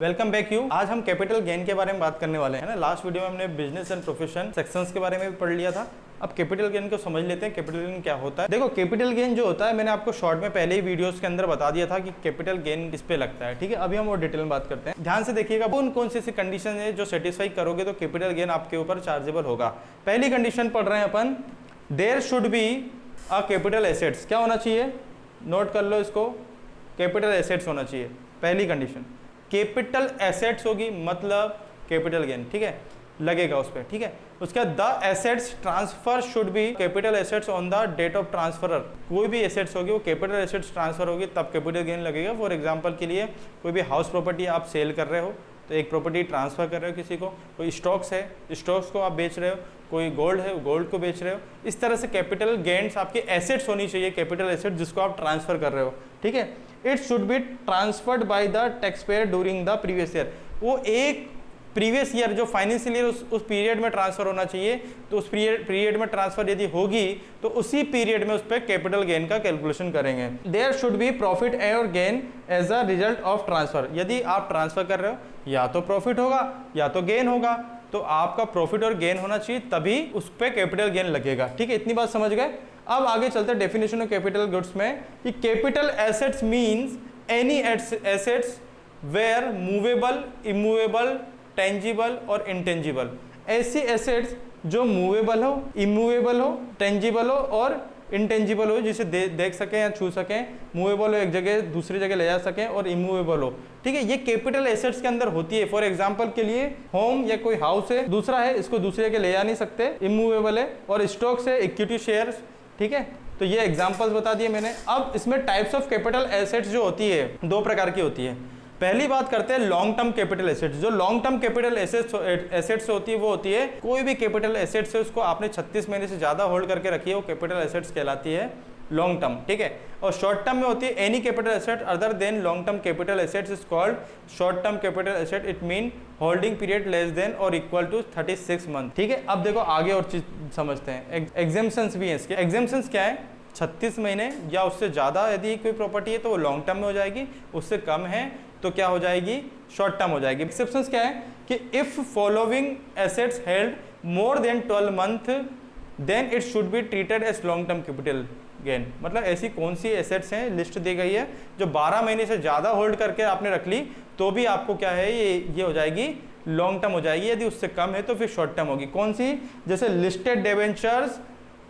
Welcome back you. आज हम capital gain के बारे में बात करने वाले हैं ना। लास्ट वीडियो में हमने बिजनेस एंड प्रोफेशन सेक्शंस के बारे में भी पढ़ लिया था। अब कैपिटल गेन को समझ लेते हैं, कैपिटल गेन क्या होता है। देखो, कैपिटल गेन जो होता है, मैंने आपको शॉर्ट में पहले ही वीडियोस के अंदर बता दिया था कि कैपिटल गेन किस पे लगता है। ठीक है, अभी हम और डिटेल में बात करते हैं। ध्यान से देखिएगा, कौन सी कंडीशन है जो सेटिस्फाई करोगे तो कैपिटल गेन आपके ऊपर चार्जेबल होगा। पहली कंडीशन पढ़ रहे हैं अपन, there should be a capital assets. क्या होना चाहिए, नोट कर लो इसको, कैपिटल एसेट्स होना चाहिए। पहली कंडीशन कैपिटल एसेट्स होगी मतलब कैपिटल गेन, ठीक है, लगेगा उस पर। ठीक है, उसके बाद the assets transfer should be capital assets on the date of transferor. कोई भी एसेट्स होगी वो कैपिटल एसेट्स ट्रांसफर होगी तब कैपिटल गेन लगेगा। फॉर एग्जांपल के लिए कोई भी हाउस प्रॉपर्टी आप सेल कर रहे हो तो एक प्रॉपर्टी ट्रांसफर कर रहे हो किसी को, कोई स्टॉक्स है, स्टॉक्स को आप बेच रहे हो, कोई गोल्ड है, गोल्ड को बेच रहे हो। इस तरह से कैपिटल गेन्स आपकी एसेट्स होनी चाहिए, कैपिटल एसेट जिसको आप ट्रांसफर कर रहे हो। ठीक है, it should be transferred by the tax payer during the previous year. वो एक प्रीवियस ईयर जो फाइनेंशियल ईयर उस पीरियड में ट्रांसफर होना चाहिए। तो उस पीरियड में ट्रांसफर यदि होगी तो उसी पीरियड में उस पर कैपिटल गेन का कैलकुलेशन करेंगे। देयर शुड बी प्रॉफिट और gain as a result of transfer. यदि आप ट्रांसफर कर रहे हो या तो प्रॉफिट होगा या तो गेन होगा, तो आपका प्रॉफिट और गेन होना चाहिए तभी उस पर कैपिटल गेन लगेगा। ठीक है, इतनी बात समझ गए। अब आगे चलते हैं डेफिनेशन ऑफ कैपिटल गुड्स में कि capital assets means any assets where movable, immovable, tangible और इंटेंजिबल। ऐसी एसेट्स जो मूवेबल हो, इमूवेबल हो, टेंजिबल हो और इंटेंजिबल हो, जिसे देख सकें या छू सकें, मूवेबल हो एक जगह दूसरी जगह ले जा सकें और इमूवेबल हो। ठीक है, ये कैपिटल एसेट्स के अंदर होती है। फॉर एग्जांपल के लिए होम या कोई हाउस है, दूसरा है, इसको दूसरी जगह ले जा नहीं सकते, इमूवेबल है, और स्टॉक्स है, इक्विटी शेयर्स। ठीक है, तो ये एग्जांपल्स बता दिए मैंने। अब इसमें टाइप्स ऑफ कैपिटल एसेट्स जो होती है दो प्रकार की होती है। पहली बात करते हैं लॉन्ग टर्म कैपिटल एसेट्स। जो लॉन्ग टर्म कैपिटल एसेट्स होती है वो होती है कोई भी कैपिटल एसेट्स है उसको आपने 36 महीने से ज्यादा होल्ड करके रखी है, वो कैपिटल एसेट्स कहलाती है लॉन्ग टर्म। ठीक है, और शॉर्ट टर्म में होती है any capital asset other than long term capital assets is called short term capital asset. It mean holding period less than और इक्वल टू 36 मंथ। ठीक है, अब देखो आगे और चीज समझते हैं। एग्जेम्पशंस भी है इसके। एग्जेम्पशंस क्या है, 36 महीने या उससे ज्यादा यदि कोई प्रॉपर्टी है तो वो लॉन्ग टर्म में हो जाएगी, उससे कम है तो क्या हो जाएगी, शॉर्ट टर्म हो जाएगी। एक्सेप्शंस क्या है कि if following assets held more than 12 month then it should be treated as long term capital gain. मतलब ऐसी कौन सी एसेट्स हैं, लिस्ट दी गई है, जो 12 महीने से ज्यादा होल्ड करके आपने रख ली तो भी आपको क्या है, ये हो जाएगी लॉन्ग टर्म हो जाएगी। यदि उससे कम है तो फिर शॉर्ट टर्म होगी। कौन सी, जैसे listed debentures,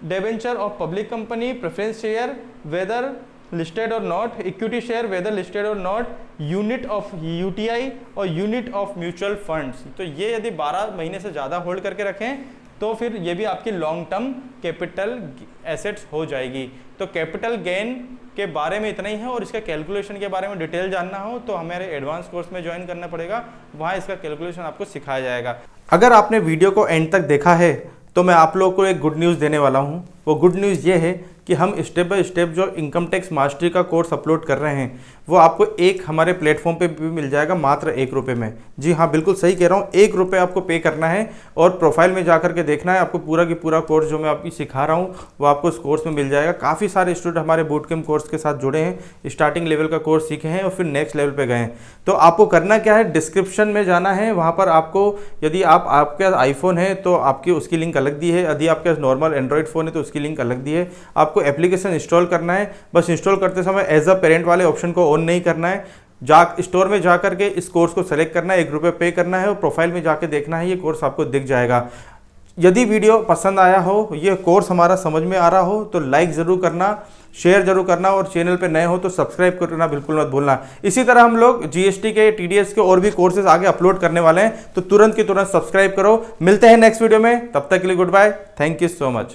debenture of public company, preference share whether listed और not, equity share whether listed और नॉट, यूनिट ऑफ यूटीआई और यूनिट ऑफ म्यूचुअल फंड्स। तो ये यदि 12 महीने से ज़्यादा होल्ड करके रखें तो फिर ये भी आपकी लॉन्ग टर्म कैपिटल एसेट्स हो जाएगी। तो कैपिटल गेन के बारे में इतना ही है, और इसका कैलकुलेशन के बारे में डिटेल जानना हो तो हमारे एडवांस कोर्स में ज्वाइन करना पड़ेगा, वहाँ इसका कैलकुलेशन आपको सिखाया जाएगा। अगर आपने वीडियो को एंड तक देखा है तो मैं आप लोगों को एक गुड न्यूज़ देने वाला हूँ। वो गुड न्यूज़ ये है कि हम स्टेप बाय स्टेप जो इनकम टैक्स मास्टरी का कोर्स अपलोड कर रहे हैं वो आपको एक हमारे प्लेटफॉर्म पे भी मिल जाएगा मात्र 1 रुपये में। जी हाँ, बिल्कुल सही कह रहा हूँ, 1 रुपये आपको पे करना है और प्रोफाइल में जाकर के देखना है। आपको पूरा की पूरा कोर्स जो मैं आपकी सिखा रहा हूँ वो आपको इस कोर्स में मिल जाएगा। काफ़ी सारे स्टूडेंट हमारे बूट कैंप कोर्स के साथ जुड़े हैं, स्टार्टिंग लेवल का कोर्स सीखे हैं और फिर नेक्स्ट लेवल पर गए हैं। तो आपको करना क्या है, डिस्क्रिप्शन में जाना है, वहाँ पर आपको यदि आपके आईफोन है तो आपकी उसकी लिंक अलग दी है, यदि आपके नॉर्मल एंड्रॉइड फ़ोन है तो उसकी लिंक अलग दी है। आपको एप्लीकेशन इंस्टॉल करना है, बस इंस्टॉल करते समय एज अ पेरेंट वाले ऑप्शन को ऑन नहीं करना है। स्टोर में जा करके इस कोर्स को सेलेक्ट करना है, 1 रुपये पे करना है और प्रोफाइल में जाके देखना है, ये कोर्स आपको दिख जाएगा। यदि वीडियो पसंद आया हो, ये कोर्स हमारा समझ में आ रहा हो तो लाइक ज़रूर करना, शेयर जरूर करना और चैनल पे नए हो तो सब्सक्राइब करना बिल्कुल मत भूलना। इसी तरह हम लोग जीएसटी के, टीडीएस के और भी कोर्सेज आगे अपलोड करने वाले हैं, तो तुरंत की तुरंत सब्सक्राइब करो। मिलते हैं नेक्स्ट वीडियो में, तब तक के लिए good bye, thank you so much.